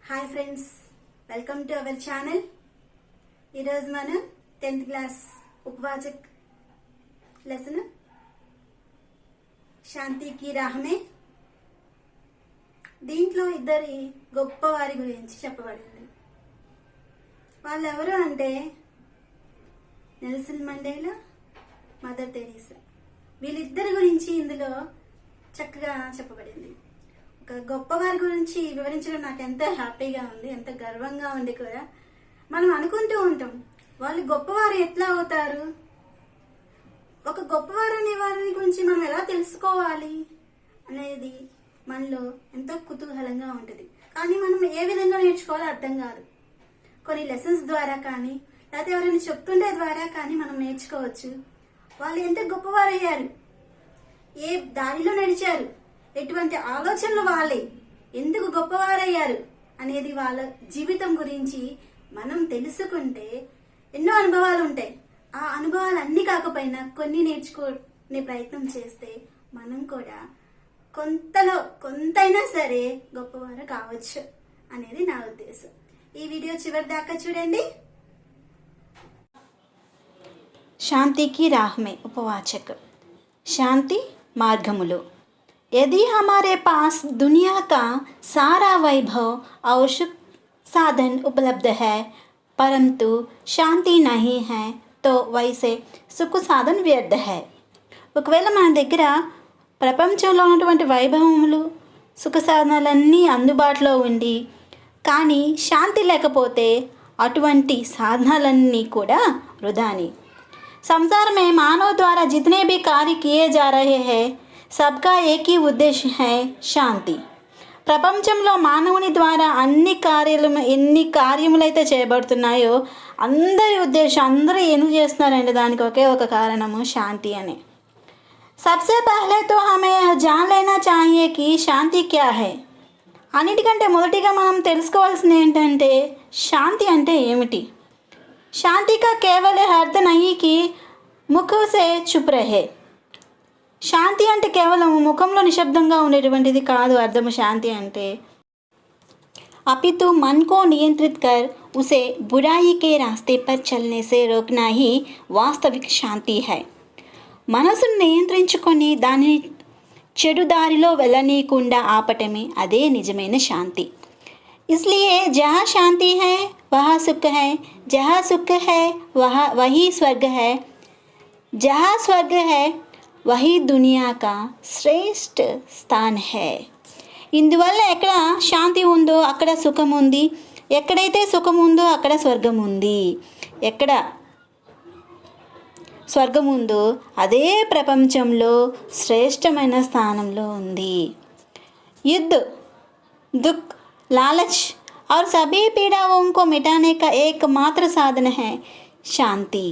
Hi friends, welcome to our channel. ఈరోజు మనం 10th class ఉపవాచక్ lesson శాంతికి రాహమే. దీంట్లో ఇద్దరి గొప్పవారి గురించి చెప్పబడింది. వాళ్ళు ఎవరు అంటే నెల్సన్ మండేలా, మదర్ తెరీసా. వీళ్ళిద్దరి గురించి ఇందులో చక్కగా చెప్పబడింది. ఒక గొప్పవారి గురించి వివరించడం నాకు ఎంత హ్యాపీగా ఉంది, ఎంత గర్వంగా ఉంది కూడా. మనం అనుకుంటూ ఉంటాం, వాళ్ళు గొప్పవారు ఎట్లా అవుతారు, ఒక గొప్పవారు అనే వారి గురించి మనం ఎలా తెలుసుకోవాలి అనేది మనలో ఎంతో కుతూహలంగా ఉంటుంది. కానీ మనం ఏ విధంగా నేర్చుకోవాలో అర్థం కాదు. కొన్ని లెసన్స్ ద్వారా కానీ లేకపోతే ఎవరైనా చెప్తుండే ద్వారా కానీ మనం నేర్చుకోవచ్చు. వాళ్ళు ఎంత గొప్పవారు అయ్యారు, ఏ దారిలో నడిచారు, ఎటువంటి ఆలోచనలు వాళ్ళే ఎందుకు గొప్పవారయ్యారు అనేది వాళ్ళ జీవితం గురించి మనం తెలుసుకుంటే ఎన్నో అనుభవాలు ఉంటాయి. ఆ అనుభవాలు అన్ని కాకపోయినా కొన్ని నేర్చుకునే ప్రయత్నం చేస్తే మనం కూడా కొంతైనా సరే గొప్పవారు కావచ్చు అనేది నా ఉద్దేశం. ఈ వీడియో చివరి దాకా చూడండి. శాంతికి రాహమే ఉపవాచक. శాంతి మార్గములు. यदि हमारे पास दुनिया का सारा वैभव और सुख साधन उपलब्ध है परंतु శాంతి नहीं है तो वैसे సుఖ సాధన వ్యర్థ है. ఒకవేళ మన దగ్గర ప్రపంచంలో ఉన్నటువంటి వైభవములు సుఖ సాధనాలన్నీ అందుబాటులో ఉండి కానీ శాంతి లేకపోతే అటువంటి సాధనాలన్నీ కూడా వృధాని. संसार में मानव द्वारा जितने भी कार्य किए जा रहे हैं सबका एक ही उद्देश्य है శాంతి. ప్రపంచంలో మానవుని ద్వారా ఎన్ని కార్యములైతే చేయబడుతున్నాయో అందరి ఉద్దేశం, అందరూ ఎందుకు చేస్తున్నారంటే దానికి ఒకే ఒక కారణము శాంతి అని. सबसे पहले तो हमें यह जान लेना चाहिए कि శాంతి क्या है. అన్నిటికంటే మొదటిగా మనం తెలుసుకోవాల్సింది ఏంటంటే శాంతి అంటే ఏమిటి. శాంతి का केवल अर्थ नहीं कि मुख से चुप रहे. శాంతి అంటే కేవలం ముఖంలో నిశ్శబ్దంగా ఉండేటువంటిది కాదు అర్థము. శాంతి అంటే अपितु मन को नियंत्रित कर उसे बुराई के रास्ते पर चलने से रोकना ही वास्तविक शांति है. మనసును నియంత్రించుకొని దానిని చెడు దారిలో వెళ్ళనీయకుండా ఆపటమే అదే నిజమైన శాంతి. इसलिए जहाँ शांति है वहाँ सुख है, जहाँ सुख है वही स्वर्ग है, जहाँ स्वर्ग है वही दुनिया का శ్రేష్ఠ స్థాన్ है. ఇందువల్ల ఎక్కడ శాంతి ఉందో అక్కడ సుఖం ఉంది, ఎక్కడైతే సుఖం ఉందో అక్కడ స్వర్గం ఉంది. ఎక్కడ స్వర్గం ఉందో అదే ప్రపంచంలో శ్రేష్టమైన స్థానంలో ఉంది. युद्ध, दुख, लालच और सभी पीड़ाओं को मिटाने का एकमात्र साधन है శాంతి.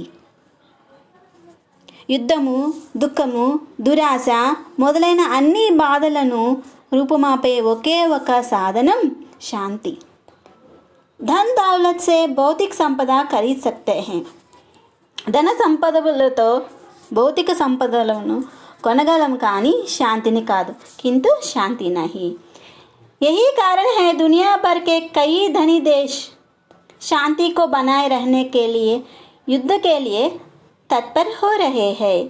యుద్ధము, దుఃఖము, దురాశ మొదలైన అన్ని బాధలను రూపుమాపే ఒకే ఒక సాధనం శాంతి. धन दौलत से भौतिक संपदा खरीद सकते हैं. ధన సంపదలతో భౌతిక సంపదలను కొనగలం కానీ శాంతిని కాదు. किंतु शांति नहीं. यही कारण है दुनिया भर के कई धनी देश शांति को बनाए रहने के लिए युद्ध के लिए तत्पर हो रहे हैं.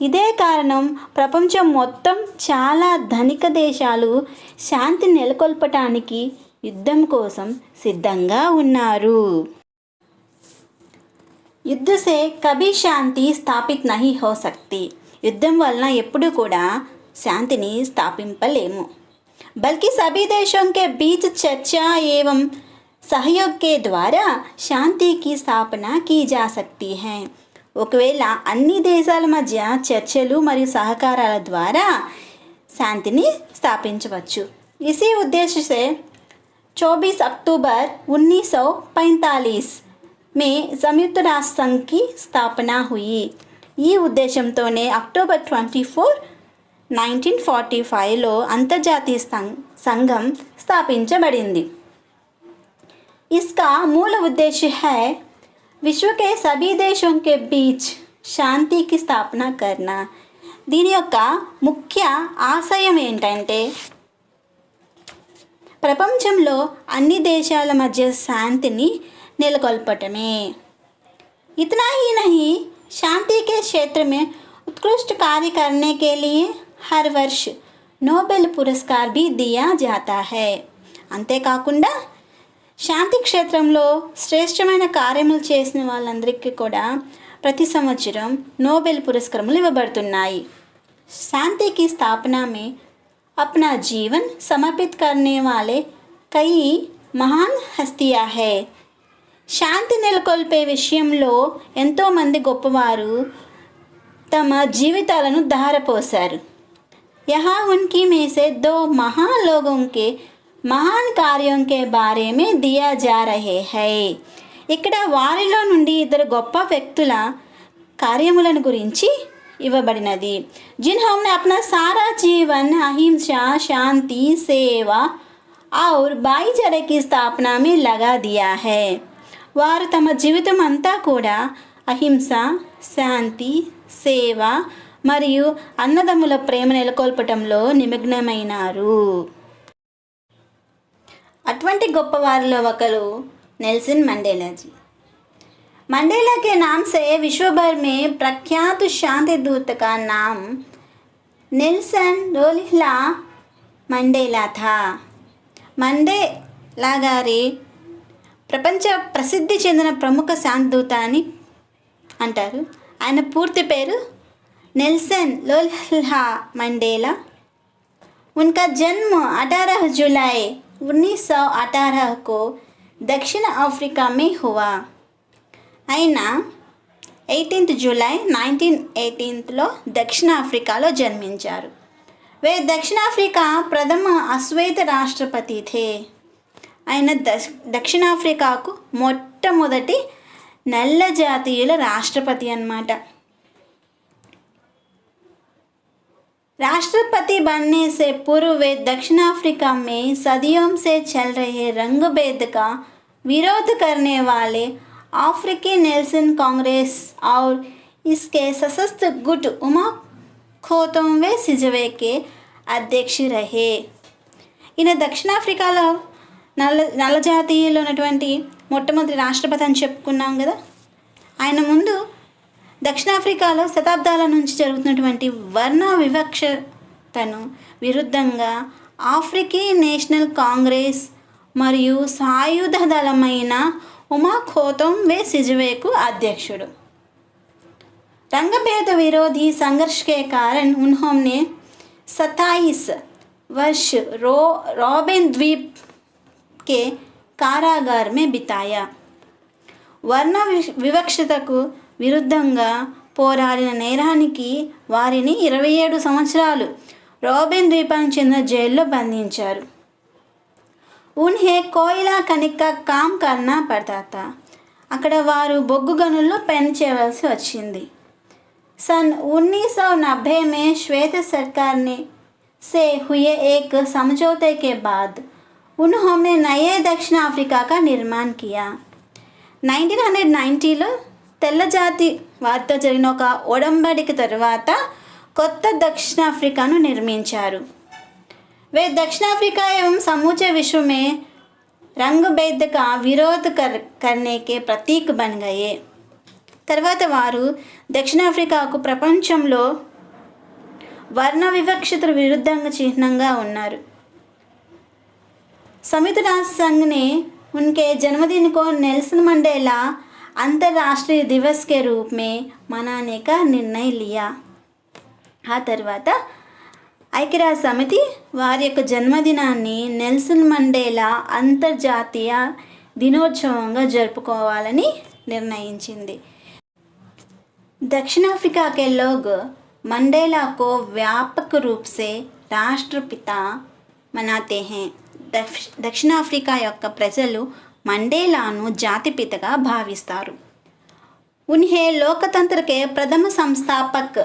ఇదే కారణం ప్రపంచం మొత్తం చాలా ధనిక దేశాలు శాంతి నెలకొల్పటానికి యుద్ధం కోసం సిద్ధంగా ఉన్నారు. युद्ध से कभी शांति स्थापित नहीं हो सकती. యుద్ధం వలన ఎప్పుడూ కూడా శాంతిని స్థాపింపలేము. बल्कि सभी देशों के बीच चर्चा एवं सहयोग के द्वारा शांति की स्थापना की जा सकती है. ఒకవేళ అన్ని దేశాల మధ్య చర్చలు మరియు సహకారాల ద్వారా శాంతిని స్థాపించవచ్చు. इसी उद्देश्य से 24 अक्टूबर 1945 में संयुक्त राष्ट्र संघ की स्थापना हुई. ఈ ఉద్దేశంతోనే అక్టోబర్ 24, 1945లో అంతర్జాతీయ సంఘం స్థాపించబడింది. इसका मूल उद्देश्य है विश्व के सभी देशों के बीच शांति की स्थापना करना. దీని యొక్క ముఖ్య ఆశయం ఏంటంటే ప్రపంచంలో అన్ని దేశాల మధ్య శాంతిని నెలకొల్పటమే. इतना ही नहीं, शांति के क्षेत्र में उत्कृष्ट कार्य करने के लिए हर वर्ष నోబెల్ పురస్కార్ भी दिया जाता है. అంతేకాకుండా శాంతి క్షేత్రంలో శ్రేష్టమైన కార్యములు చేసిన వాళ్ళందరికీ కూడా ప్రతి సంవత్సరం నోబెల్ పురస్కారములు ఇవ్వబడుతున్నాయి. శాంతి की स्थापना में अपना जीवन समर्पित करने वाले कई महान हस्तियां है. శాంతి నెలకొల్పే విషయంలో ఎంతోమంది గొప్పవారు తమ జీవితాలను ధారపోశారు. यहाँ उनकी में से दो महान लोगों के महान कार्यों के बारे में दिया जा रहे हैं. ఇక్కడ వారిలో నుండి ఇద్దరు గొప్ప వ్యక్తుల కార్యములను గురించి ఇవ్వబడినది. जिन्होंने अपना सारा जीवन अहिंसा, शांति, सेवा और भाईचारे की स्थापना में लगा दिया है. వారు తమ జీవితం అంతా కూడా అహింస, శాంతి, సేవ మరియు అన్నదమ్ముల ప్రేమ నెలకొల్పటంలో నిమగ్నమైనారు. అటువంటి గొప్పవారిలో ఒకరు नेल्सन मंडेला जी. मंडेला के नाम से विश्व भर में प्रख्यात शांति दूत का नाम नेल्सन रोलिह्ला मंडेला था. మండేలా గారి ప్రపంచ ప్రసిద్ధి చెందిన ప్రముఖ శాంతిదూత అని అంటారు. ఆయన పూర్తి పేరు नेल्सन रोलिह्ला मंडेला. उनका जन्म 18 जुलाई 1918 को दक्षिण अफ्रीका में हुआ. ఆయన 18 జూలై 1918లో దక్షిణాఫ్రికాలో జన్మించారు. वे దక్షిణాఫ్రికా ప్రథమ అశ్వేత రాష్ట్రపతి थे. ఆయన దక్షిణాఫ్రికాకు మొట్టమొదటి నల్ల జాతీయుల రాష్ట్రపతి అన్నమాట. राष्ट्रपति बनने से पूर्व वे दक्षिण अफ्रीका में सदियों से चल रहे रंगभेद का विरोध करने वाले अफ्रीकी नेल्सन कांग्रेस और इसके सशस्त्र गुट उमा खोतोंवे सिजवे के अध्यक्ष रहे. ఈయన దక్షిణాఫ్రికాలో నల్ల జాతీయులు ఉన్నటువంటి మొట్టమొదటి రాష్ట్రపతి అని చెప్పుకున్నాం కదా. ఆయన ముందు దక్షిణాఫ్రికాలో శతాబ్దాల నుంచి జరుగుతున్నటువంటి వర్ణ వివక్షతను విరుద్ధంగా ఆఫ్రికీ నేషనల్ కాంగ్రెస్ మరియు సాయుధ దళమైన ఉమా ఖోతోంవే సిజవేకు అధ్యక్షుడు. रंगभेद विरोधी संघर्ष के कारण उन्होंने 27 वर्ष रॉबिन द्वीप के कारागार में बिताया. వర్ణ వివక్షతకు విరుద్ధంగా పోరాడిన నేరానికి వారిని 27 సంవత్సరాలు రాబిన్ ద్వీపానికి చెందిన జైల్లో బంధించారు. उन्हें कोयला खनिक का काम करना पड़ता था. అక్కడ వారు బొగ్గు గనుల్లో పని చేయవలసి వచ్చింది. सन 1990 में श्वेत सरकार ने से हुए एक समझौते के बाद उन्होंने नए दक्षिण अफ्रीका का निर्माण किया. 1990లో తెల్లజాతి వారితో జరిగిన ఒక ఒడంబడిక తర్వాత కొత్త దక్షిణాఫ్రికాను నిర్మించారు. वे दक्षिण अफ्रीका एवं समूचे विश्व में रंगभेद का विरोध करने के प्रतीक बन गए. తర్వాత వారు దక్షిణాఫ్రికాకు ప్రపంచంలో వర్ణ వివక్షతకు విరుద్ధంగా చిహ్నంగా ఉన్నారు. संयुक्त राष्ट्र संघ ने उनके जन्मदिन को नेल्सन मंडेला अंतर्राष्ट्रीय दिवस के रूप में मनाने का निर्णय लिया. ఆ తర్వాత ఐక్యరాజ్య సమితి వారి యొక్క జన్మదినాన్ని నెల్సన్ మండేలా అంతర్జాతీయ దినోత్సవంగా జరుపుకోవాలని నిర్ణయించింది. दक्षिण अफ्रीका के लोग मंडेला को व्यापक रूप से राष्ट्रपिता मनाते हैं. దక్షిణాఫ్రికా యొక్క ప్రజలు మండేలాను జాతిపితగా భావిస్తారు. उन्हें लोकतंत्र के प्रथम संस्थापक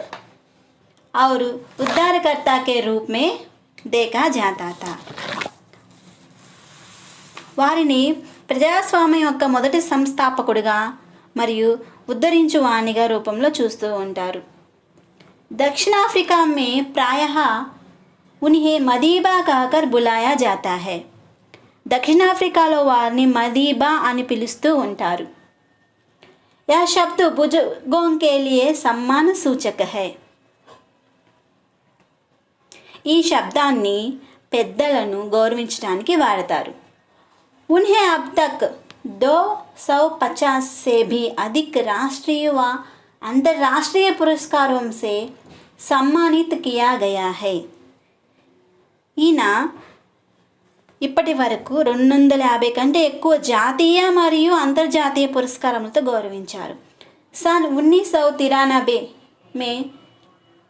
और उद्धारकर्ता के रूप में देखा जाता था. వారిని ప్రజాస్వామ్యం యొక్క మొదటి సంస్థాపకుడిగా మరియు ఉద్ధరించువానిగా రూపంలో చూస్తూ ఉంటారు. దక్షిణాఫ్రికా में प्रायः उन्हें मदीबा कहकर बुलाया जाता है. దక్షిణాఫ్రికాలో వారిని మదీబా అని పిలుస్తూ ఉంటారు. यह शब्द बुजुर्गों के लिए सम्मान सूचक है. ఈ శబ్దాన్ని పెద్దలను గౌరవించడానికి వాడతారు. उन्हें अब तक 250 से भी अधिक राष्ट्रीय व अंतर्राष्ट्रीय पुरस्कारों से सम्मानित किया गया है. ఈయన ఇప్పటి వరకు 250 కంటే ఎక్కువ జాతీయ మరియు అంతర్జాతీయ పురస్కారములతో గౌరవించారు. सन 1993 में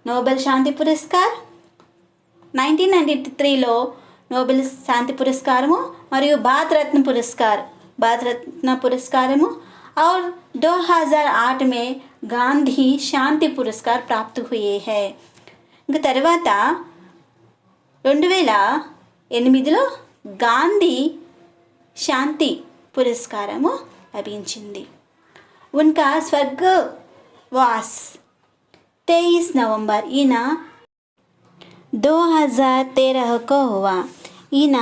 నోబెల్ శాంతి పురస్కార్, 1993లో నోబెల్ శాంతి పురస్కారము మరియు భారతరత్న పురస్కారము और 2008 में గాంధీ శాంతి పురస్కార్ ప్రాప్తి हुए हैं. ఇంకా తర్వాత 2008లో గాంధీ శాంతి పురస్కారము లభించింది. उनका स्वर्गवास 23 नवंबर ఈయన 2013 को हुआ. ఈయన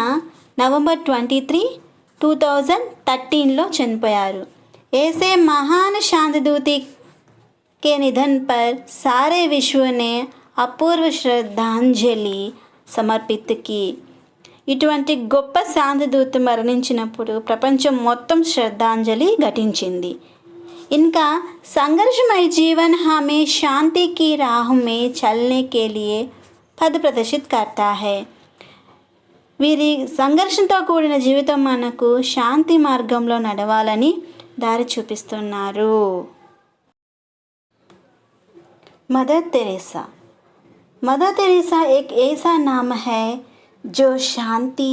नवंबर 23, 2013లో చనిపోయారు. ऐसे महान शांतिदूती के निधन पर सारे विश्व ने अपूर्व श्रद्धांजलि समर्पित की. ఇటువంటి గొప్ప శాంతిదూత మరణించినప్పుడు ప్రపంచం మొత్తం శ్రద్ధాంజలి ఘటించింది. इनका संघर्षमय जीवन हमें शांति की राह में चलने के लिए पद प्रदर्शित करता है. వీరి సంఘర్షణతో కూడిన జీవితం మనకు శాంతి మార్గంలో నడవాలని దారి చూపిస్తున్నారు. मदर तेरेसा एक ऐसा नाम है जो शांति,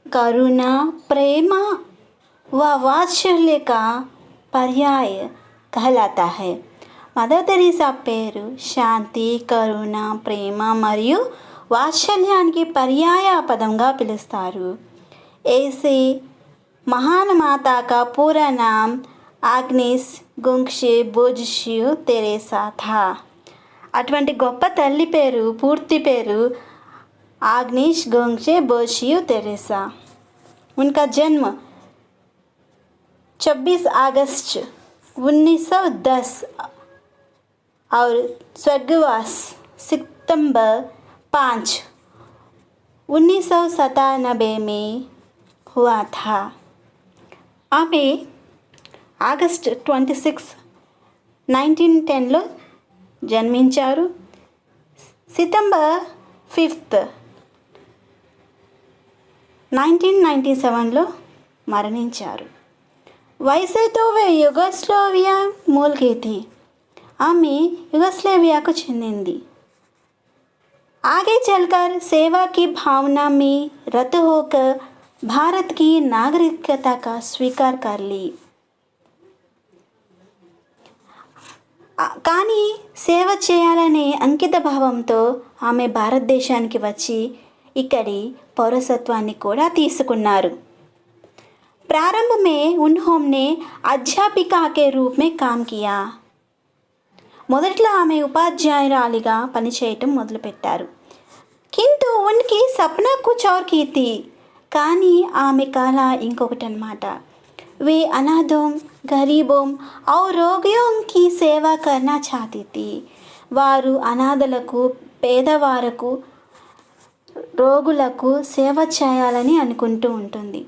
करुणा, प्रेम व वात्सल्य का पर्याय कहलाता है. మదర్ తెరీసా పేరు శాంతి, కరుణ, ప్రేమ మరియు వాత్సల్యానికి పర్యాయ పదంగా పిలుస్తారు. ऐसे महान माता का पूरा नाम ఆగ్నేస్ గుంగ్షే బోజిషియు తెరేసా था. అటువంటి గొప్ప తల్లి పేరు పూర్తి పేరు ఆగ్నేస్ గుంగ్షే బోజిషియు తెరేసా. उनका जन्म 26 अगस्त 1910 और स्वर्गवास सितंबर 5, 1997 में हुआ था. ఆమె ఆగస్ట్ 26, 1910లో జన్మించారు. సితంబర్ 5, 1997లో మరణించారు. वैसे तो वे యుగోస్లావియా मूल की थी. ఆమె యుగోస్లావియాకు చెందింది. आगे चलकर सेवा की भावना में रत होकर भारत की नागरिकता का स्वीकार कर ली. కానీ సేవ చేయాలనే అంకిత భావంతో ఆమె భారతదేశానికి వచ్చి ఇక్కడి పౌరసత్వాన్ని కూడా తీసుకున్నారు. प्रारंभ में उन्होंने अध्यापिका के रूप में काम किया. మొదట్లో ఆమె ఉపాధ్యాయురాలిగా పనిచేయటం మొదలుపెట్టారు. కింద ఉన్కి సప్నా కుచ్ ఔర్ కీ థీ. కానీ ఆమె కళ ఇంకొకటి అన్నమాట. वे अनाथों, गरीबों और रोगियों की सेवा करना चाहती थी. వారు అనాథలకు, పేదవారకు, రోగులకు సేవ చేయాలని అనుకుంటూ ఉంటుంది.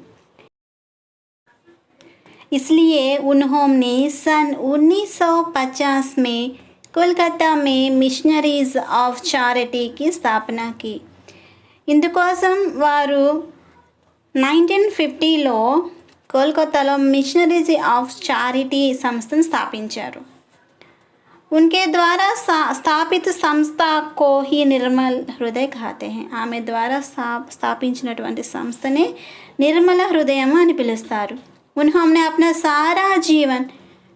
इसलिए उन्होंने सन 1950 में कोलकाता में मिशनरीज ఆఫ్ చారిటీకి స్థాపన की. ఇందుకోసం వారు 1950లో కోల్కతాలో మిషనరీస్ ఆఫ్ చారిటీ సంస్థను స్థాపించారు. उनके द्वारा స్థాపిత సంస్థ को ही నిర్మల్ హృదయ कहते हैं. ఆమె ద్వారా స్థాపించినటువంటి సంస్థనే నిర్మల హృదయం అని పిలుస్తారు. उन्होंने अपना सारा जीवन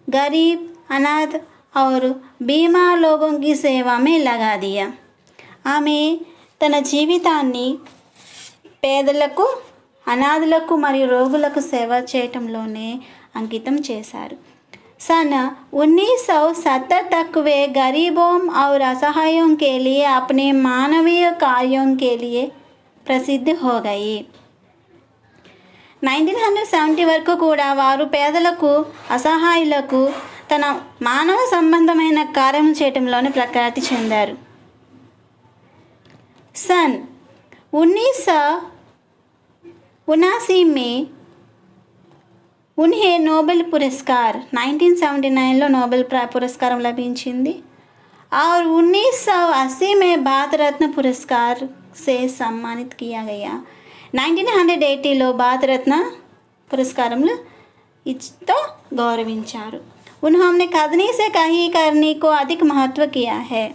गरीब, अनाथ और बीमार लोगों की सेवा में लगा दिया. ఆమె తన జీవితాన్ని పేదలకు, అనాథులకు మరియు రోగులకు సేవ చేయటంలోనే అంకితం చేశారు. सन 1970 तक वे गरीबों और असहायों के लिए अपने मानवीय कार्यों के लिए प्रसिद्ध हो गई. 1970 వరకు కూడా వారు పేదలకు, అసహాయులకు తన మానవ సంబంధమైన కార్యం చేయటంలోనే ప్రఖ్యాతి చెందారు. सन 1979 में उन्हें नोबेल पुरस्कार 1979లో నోబెల్ పురస్కారం లభించింది. और 1980 में भारत रत्न पुरस्कार से सम्मानित किया गया. 1980లో భారత రత్న పురస్కారంలో इतो गौरविंचारू. उन्होंने कथनी से कहीं करने को अधिक महत्व किया है.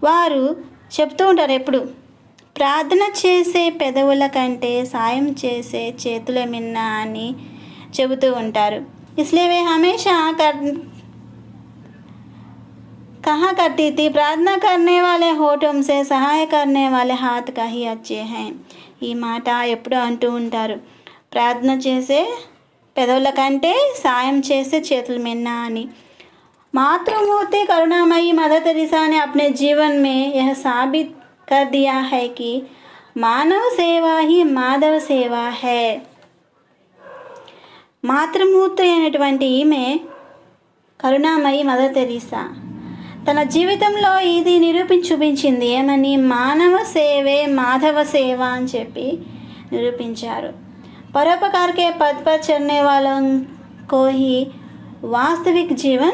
వారు చెప్తూ ఉంటారు ఎప్పుడు, ప్రార్థన చేసే పెదవుల కంటే సాయం చేసే చేతులే మిన్న అని చెబుతూ ఉంటారు. इसलिए वे हमेशा कहा करती थी, प्रार्थना करने वाले होठों से सहाय करने वाले हाथ का ही अच्छे हैं. ఈ మాట ఎప్పుడు అంటూ ఉంటారు, ప్రార్థన చేసే పెదవుల కంటే సాయం చేసే చేతులు మిన్న అని. मातृमूर्ति करुणामयी मदर तेरेसा ने अपने जीवन में यह साबित कर दिया है कि मानव सेवा ही माधव सेवा है. మాతృమూర్తి అయినటువంటి ఈమె కరుణామయి మదర్ తెరీసా తన జీవితంలో ఇది నిరూపించి చూపించింది. ఏమని? మానవ సేవే మాధవ సేవ అని చెప్పి నిరూపించారు. परोपकार के पद पर चलने वालों को ही वास्तविक जीवन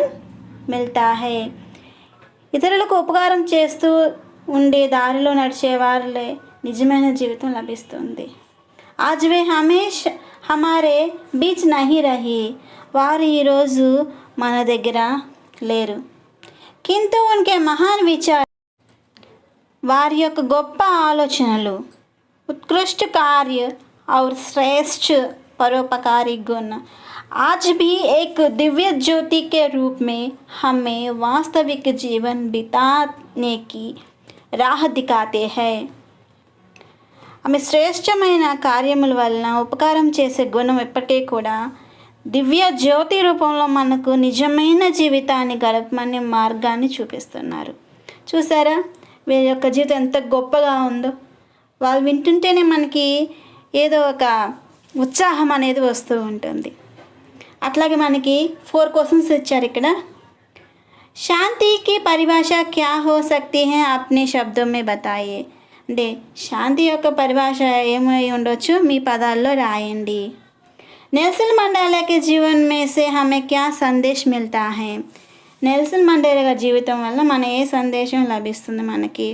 मिलता है. ఇతరులకు ఉపకారం చేస్తూ ఉండే దారిలో నడిచే వారిలో నిజమైన జీవితం లభిస్తుంది. आज वे हमेशा हमारे बीच नहीं रही. వారు ఈరోజు మన దగ్గర లేరు. किंतु उनके महान विचार, వారి యొక్క గొప్ప ఆలోచనలు, उत्कृष्ट कार्य और श्रेष्ठ परोपकारी गुण आज भी एक दिव्य ज्योति के रूप में हमें वास्तविक जीवन बिताने की राह दिखाते हैं. ఆమె శ్రేష్టమైన కార్యముల వలన ఉపకారం చేసే గుణం ఎప్పటికీ కూడా దివ్య జ్యోతి రూపంలో మనకు నిజమైన జీవితాన్ని గడపమనే మార్గాన్ని చూపిస్తున్నారు. చూసారా వీరి యొక్క జీవితం ఎంత గొప్పగా ఉందో. వాళ్ళు వింటుంటేనే మనకి ఏదో ఒక ఉత్సాహం అనేది వస్తూ ఉంటుంది. అట్లాగే మనకి 4 క్వశ్చన్స్ ఇచ్చారు ఇక్కడ. శాంతి की परिभाषा क्या हो सकती है अपने शब्दों में बताइए. అంటే శాంతి యొక్క పరిభాష ఏమై ఉండొచ్చు మీ పదాల్లో రాయండి. నెల్సన్ మండేలా के जीवन में से हमें क्या संदेश मिलता है. నెల్సన్ మండేలా గారి జీవితం వల్ల మన ఏ సందేశం లభిస్తుంది మనకి.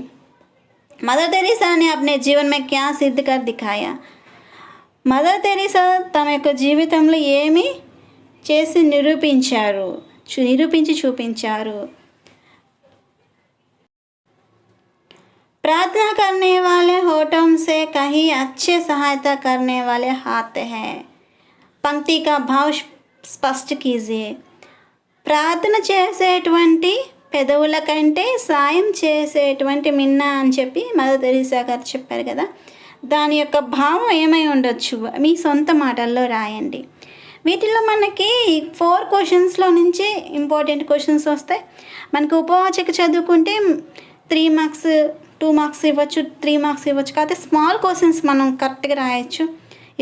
మదర్ తెరీసా ने अपने जीवन में क्या सिद्ध कर दिखाया. మదర్ తెరీసా తమ యొక్క జీవితంలో ఏమి చేసి నిరూపించి చూపించారు. प्रार्थना करने वाले होठों से कहीं अच्छे सहायता करने वाले हाथ हैं. पंक्ति का भाव स्पष्ट कीजिए. ప్రార్థన చేసేటువంటి పెదవుల కంటే సాయం చేసేటువంటి మిన్న అని చెప్పి మదర్ తెరీసా గారు చెప్పారు కదా, దాని యొక్క భావం ఏమై ఉండొచ్చు మీ సొంత మాటల్లో రాయండి. వీటిలో మనకి 4 క్వశ్చన్స్లో నుంచి ఇంపార్టెంట్ క్వశ్చన్స్ వస్తాయి. మనకి ఉపవాచక చదువుకుంటే 3 మార్క్స్ 2 మార్క్స్ ఇవ్వచ్చు, 3 మార్క్స్ ఇవ్వచ్చు. కాకపోతే స్మాల్ క్వశ్చన్స్ మనం కరెక్ట్గా రాయొచ్చు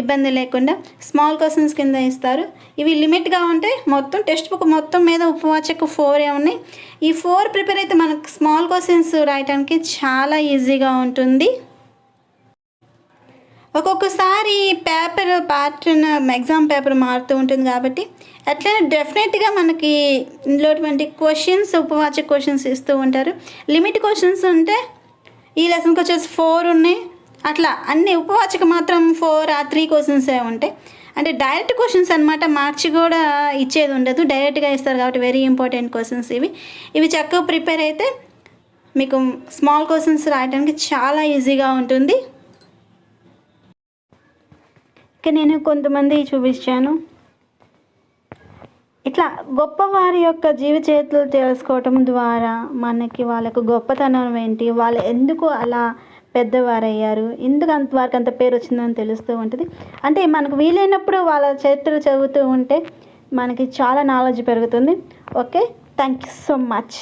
ఇబ్బంది లేకుండా. స్మాల్ క్వశ్చన్స్ కింద ఇస్తారు. ఇవి లిమిట్గా ఉంటాయి. మొత్తం టెక్స్ట్ బుక్ మొత్తం మీద ఉపవాచక 4 ఉన్నాయి. ఈ 4 ప్రిపేర్ అయితే మనకు స్మాల్ క్వశ్చన్స్ రాయడానికి చాలా ఈజీగా ఉంటుంది. ఒక్కొక్కసారి పేపర్ ప్యాటర్న్ ఎగ్జామ్ పేపర్ మారుతూ ఉంటుంది కాబట్టి అట్లనే డెఫినెట్గా మనకి ఇందులోటువంటి క్వశ్చన్స్ ఉపవాచక క్వశ్చన్స్ ఇస్తూ ఉంటారు. లిమిట్ క్వశ్చన్స్ ఉంటే ఈ లెసన్కి వచ్చేసి 4 ఉన్నాయి. అట్లా అన్ని ఉపవాచక మాత్రం 4 ఆ 3 క్వశ్చన్సే ఉంటాయి. అంటే డైరెక్ట్ క్వశ్చన్స్ అనమాట, మార్చి కూడా ఇచ్చేది ఉండదు, డైరెక్ట్గా ఇస్తారు కాబట్టి వెరీ ఇంపార్టెంట్ క్వశ్చన్స్ ఇవి చక్కగా ప్రిపేర్ అయితే మీకు స్మాల్ క్వశ్చన్స్ రాయడానికి చాలా ఈజీగా ఉంటుంది. ఇక నేను కొంతమంది చూపించాను. ఇట్లా గొప్పవారి యొక్క జీవిత చరిత్రలు తెలుసుకోవటం ద్వారా మనకి వాళ్ళకు గొప్పతనం ఏంటి, వాళ్ళు ఎందుకు అలా పెద్దవారయ్యారు, ఎందుకు వారికి అంత పేరు వచ్చిందని తెలుస్తూ ఉంటుంది. అంటే మనకు వీలైనప్పుడు వాళ్ళ చరిత్రలు చదువుతూ ఉంటే మనకి చాలా నాలెడ్జ్ పెరుగుతుంది. Okay, thank you so much.